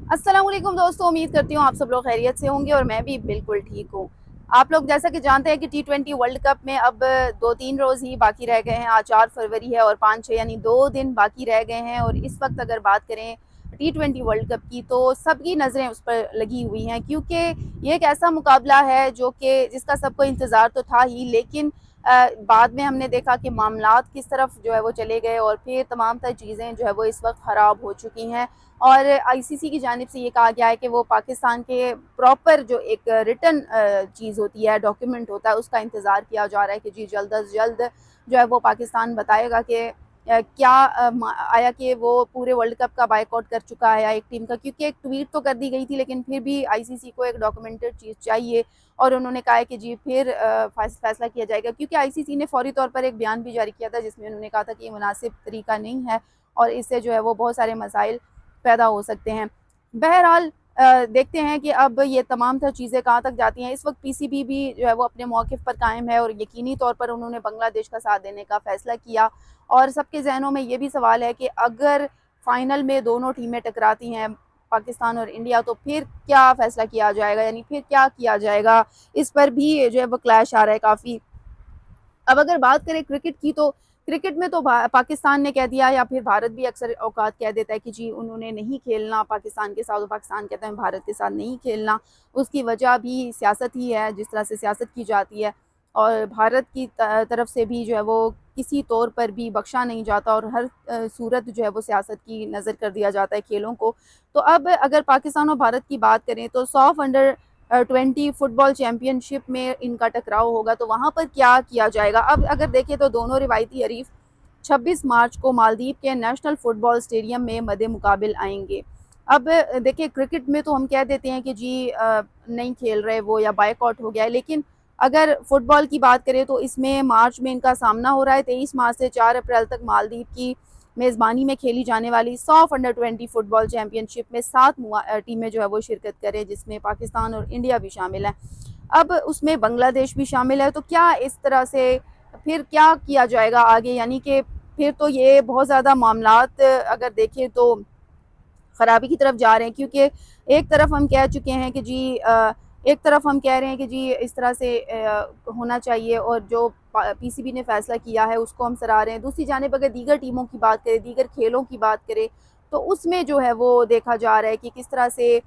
अस्सलाम वालेकुम दोस्तों, उम्मीद करती हूँ आप सब लोग खैरियत से होंगे और मैं भी बिल्कुल ठीक हूँ। आप लोग जैसा कि जानते हैं कि टी20 वर्ल्ड कप में अब 2-3 रोज़ ही बाकी रह गए हैं। आज 4 फरवरी है और 5-6 यानी 2 दिन बाकी रह गए हैं। और इस वक्त अगर बात करें टी20 वर्ल्ड कप की तो सबकी नज़रें उस पर लगी हुई हैं, क्योंकि ये एक ऐसा मुकाबला है जो कि जिसका सबको इंतज़ार तो था ही, लेकिन बाद में हमने देखा कि मामलात किस तरफ जो है वो चले गए और फिर तमाम तर चीज़ें जो है वो इस वक्त ख़राब हो चुकी हैं। और आईसीसी की जानिब से ये कहा गया है कि वो पाकिस्तान के प्रॉपर जो एक रिटन चीज़ होती है, डॉक्यूमेंट होता है, उसका इंतज़ार किया जा रहा है कि जी जल्द अज जल्द जो है वो पाकिस्तान बताएगा कि क्या आया कि वो पूरे वर्ल्ड कप का बायकॉट कर चुका है या एक टीम का, क्योंकि एक ट्वीट तो कर दी गई थी लेकिन फिर भी आईसीसी को एक डॉक्यूमेंटेड चीज़ चाहिए। और उन्होंने कहा है कि जी फिर फैसला किया जाएगा, क्योंकि आईसीसी ने फौरी तौर पर एक बयान भी जारी किया था जिसमें उन्होंने कहा था कि ये मुनासिब तरीका नहीं है और इससे जो है वो बहुत सारे मसाइल पैदा हो सकते हैं। बहरहाल देखते हैं कि अब ये तमाम तर चीज़ें कहाँ तक जाती हैं। इस वक्त पीसीबी भी जो है वो अपने मौक़िफ़ पर कायम है और यकीनी तौर पर उन्होंने बांग्लादेश का साथ देने का फ़ैसला किया। और सबके ज़हनों में ये भी सवाल है कि अगर फ़ाइनल में दोनों टीमें टकराती हैं, पाकिस्तान और इंडिया, तो फिर क्या फ़ैसला किया जाएगा, यानी फिर क्या किया जाएगा, इस पर भी जो है वो क्लैश आ रहा है काफ़ी। अब अगर बात करें क्रिकेट की तो क्रिकेट में तो पाकिस्तान ने कह दिया, या फिर भारत भी अक्सर औकात कह देता है कि जी उन्होंने नहीं खेलना पाकिस्तान के साथ, और पाकिस्तान कहता है भारत के साथ नहीं खेलना। उसकी वजह भी सियासत ही है, जिस तरह से सियासत की जाती है। और भारत की तरफ से भी जो है वो किसी तौर पर भी बख्शा नहीं जाता और हर सूरत जो है वो सियासत की नज़र कर दिया जाता है खेलों को। तो अब अगर पाकिस्तान और भारत की बात करें तो सॉफ अंडर 20 फुटबॉल चैम्पियनशिप में इनका टकराव होगा, तो वहाँ पर क्या किया जाएगा। अब अगर देखें तो दोनों रिवायती हरीफ 26 मार्च को मालदीव के नेशनल फुटबॉल स्टेडियम में मद्दे मुकाबिल आएंगे। अब देखिए क्रिकेट में तो हम कह देते हैं कि जी नहीं खेल रहे वो, या बायकॉट हो गया है, लेकिन अगर फुटबॉल की बात करें तो इसमें मार्च में इनका सामना हो रहा है। 23 मार्च से 4 अप्रैल तक मालदीव की मेज़बानी में खेली जाने वाली सॉफ अंडर 20 फुटबॉल चैम्पियनशिप में 7 टीमें जो है वो शिरकत करें, जिसमें पाकिस्तान और इंडिया भी शामिल हैं। अब उसमें बांग्लादेश भी शामिल है। तो क्या इस तरह से फिर क्या किया जाएगा आगे, यानी कि फिर तो ये बहुत ज़्यादा मामलात अगर देखें तो ख़राबी की तरफ जा रहे हैं, क्योंकि एक तरफ हम कह चुके हैं कि जी एक तरफ हम कह रहे हैं कि जी इस तरह से होना चाहिए और जो पीसीबी ने फ़ैसला किया है उसको हम सराह रहे हैं। दूसरी जानिब अगर दीगर टीमों की बात करें, दीगर खेलों की बात करें, तो उसमें जो है वो देखा जा रहा है कि किस तरह से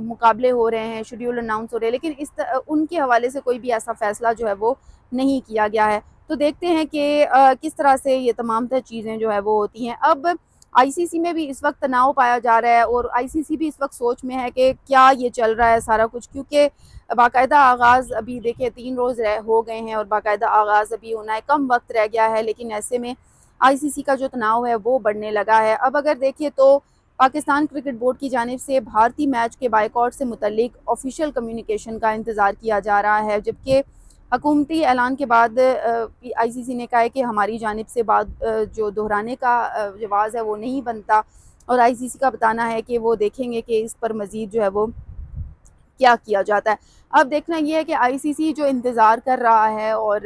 मुकाबले हो रहे हैं, शेड्यूल अनाउंस हो रहे हैं, लेकिन उनके हवाले से कोई भी ऐसा फ़ैसला जो है वो नहीं किया गया है। तो देखते हैं कि किस तरह से ये तमाम तर चीज़ें जो है वो होती हैं। अब आईसीसी में भी इस वक्त तनाव पाया जा रहा है और आईसीसी भी इस वक्त सोच में है कि क्या ये चल रहा है सारा कुछ, क्योंकि बाकायदा आगाज़ अभी देखिए 3 रोज़ हो गए हैं और बाकायदा आगाज़ अभी होना है, कम वक्त रह गया है, लेकिन ऐसे में आईसीसी का जो तनाव है वो बढ़ने लगा है। अब अगर देखिए तो पाकिस्तान क्रिकेट बोर्ड की जानिब से भारतीय मैच के बायकॉट से मुतल्लिक ऑफिशियल कम्युनिकेशन का इंतज़ार किया जा रहा है, जबकि हकूमती ऐलान के बाद आईसीसी ने कहा है कि हमारी जानिब से बात जो दोहराने का जवाज़ है वो नहीं बनता, और आईसीसी का बताना है कि वो देखेंगे कि इस पर मज़ीद जो है वो क्या किया जाता है। अब देखना ये है कि आईसीसी जो इंतज़ार कर रहा है और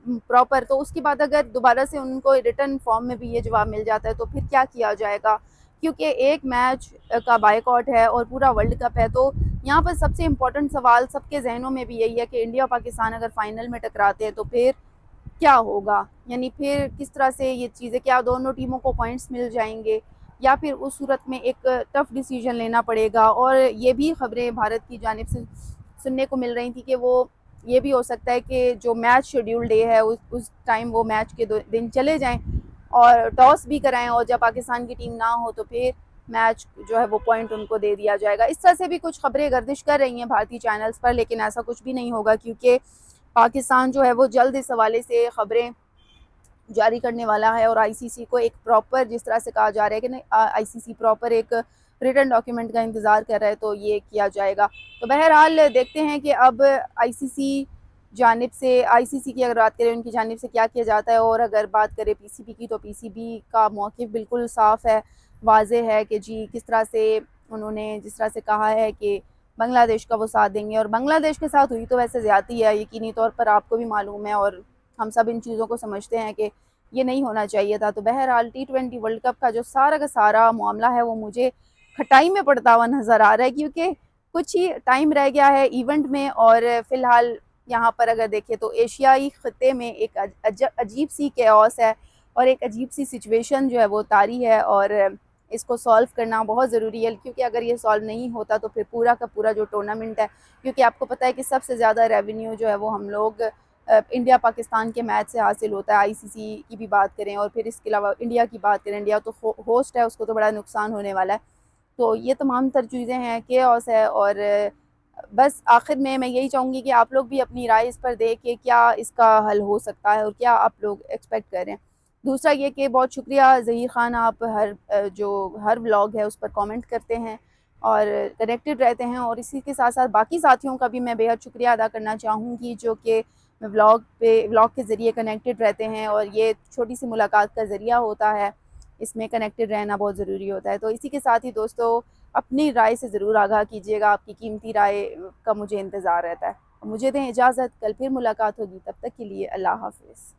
प्रॉपर, तो उसके बाद अगर दोबारा से उनको रिटर्न फॉर्म में भी ये जवाब मिल जाता है तो फिर क्या किया जाएगा, क्योंकि एक मैच का बायकॉट है और पूरा वर्ल्ड कप है। तो यहाँ पर सबसे इम्पोर्टेंट सवाल सबके जहनों में भी यही है कि इंडिया पाकिस्तान अगर फाइनल में टकराते हैं तो फिर क्या होगा, यानी फिर किस तरह से ये चीज़ें, क्या दोनों टीमों को पॉइंट्स मिल जाएंगे, या फिर उस सूरत में एक टफ डिसीजन लेना पड़ेगा। और ये भी खबरें भारत की जानिब से सुनने को मिल रही थी कि वो ये भी हो सकता है कि जो मैच शेड्यूल डे है उस टाइम वो मैच के दिन चले जाएं और टॉस भी कराएं, और जब पाकिस्तान की टीम ना हो तो फिर मैच जो है वो पॉइंट उनको दे दिया जाएगा। इस तरह से भी कुछ खबरें गर्दिश कर रही हैं भारतीय चैनल्स पर, लेकिन ऐसा कुछ भी नहीं होगा, क्योंकि पाकिस्तान जो है वो जल्द इस हवाले से खबरें जारी करने वाला है। और आईसीसी को एक प्रॉपर, जिस तरह से कहा जा रहा है कि नहीं, आईसीसी प्रॉपर एक रिटन डॉक्यूमेंट का इंतज़ार कर रहा है, तो ये किया जाएगा। तो बहरहाल देखते हैं कि अब आईसीसी जानिब से, आईसीसी की अगर बात करें उनकी जानिब से क्या किया जाता है, और अगर बात करें पीसीबी की तो पीसीबी का मौक़िफ़ बिल्कुल साफ़ है, वाज़े है कि जी किस तरह से उन्होंने जिस तरह से कहा है कि बांग्लादेश का वो साथ देंगे। और बांग्लादेश के साथ हुई तो वैसे ज़्यादती है, यकीनी तौर पर आपको भी मालूम है और हम सब इन चीज़ों को समझते हैं कि ये नहीं होना चाहिए था। तो बहरहाल टी20 वर्ल्ड कप का जो सारा का सारा मामला है वो मुझे کھٹائی میں پڑتا ہوا نظر آ رہا ہے، کیونکہ کچھ ہی ٹائم رہ گیا ہے ایونٹ میں، اور فی الحال یہاں پر اگر دیکھیں تو ایشیائی خطے میں ایک عجیب سی کیوس ہے اور ایک عجیب سی سچویشن جو ہے وہ طاری ہے، اور اس کو سالو کرنا بہت ضروری ہے، کیونکہ اگر یہ سالو نہیں ہوتا تو پھر پورا کا پورا جو ٹورنامنٹ ہے، کیونکہ آپ کو پتہ ہے کہ سب سے زیادہ ریونیو جو ہے وہ ہم لوگ انڈیا پاکستان کے میچ سے حاصل ہوتا ہے، آئی سی سی کی بھی بات کریں اور پھر اس کے علاوہ انڈیا کی بات کریں، انڈیا تو ہوسٹ ہے، اس کو تو بڑا نقصان ہونے والا ہے۔ تو یہ تمام تر چیزیں ہیں، کیوس ہے، اور بس آخر میں یہی چاہوں گی کہ آپ لوگ بھی اپنی رائے اس پر دیں کہ کیا اس کا حل ہو سکتا ہے اور کیا آپ لوگ ایکسپیکٹ کر رہے ہیں۔ دوسرا یہ کہ بہت شکریہ ظہیر خان، آپ ہر ولاگ ہے اس پر کامنٹ کرتے ہیں اور کنیکٹڈ رہتے ہیں، اور اسی کے ساتھ ساتھ باقی ساتھیوں کا بھی میں بے حد شکریہ ادا کرنا چاہوں گی جو کہ ولاگ کے ذریعے کنیکٹڈ رہتے ہیں، اور یہ چھوٹی سی ملاقات کا ذریعہ ہوتا ہے، اس میں کنیکٹڈ رہنا بہت ضروری ہوتا ہے۔ تو اسی کے ساتھ ہی دوستو، اپنی رائے سے ضرور آگاہ کیجیے گا، آپ کی قیمتی رائے کا مجھے انتظار رہتا ہے۔ مجھے دیں اجازت، کل پھر ملاقات ہوگی، تب تک کے لیے اللہ حافظ۔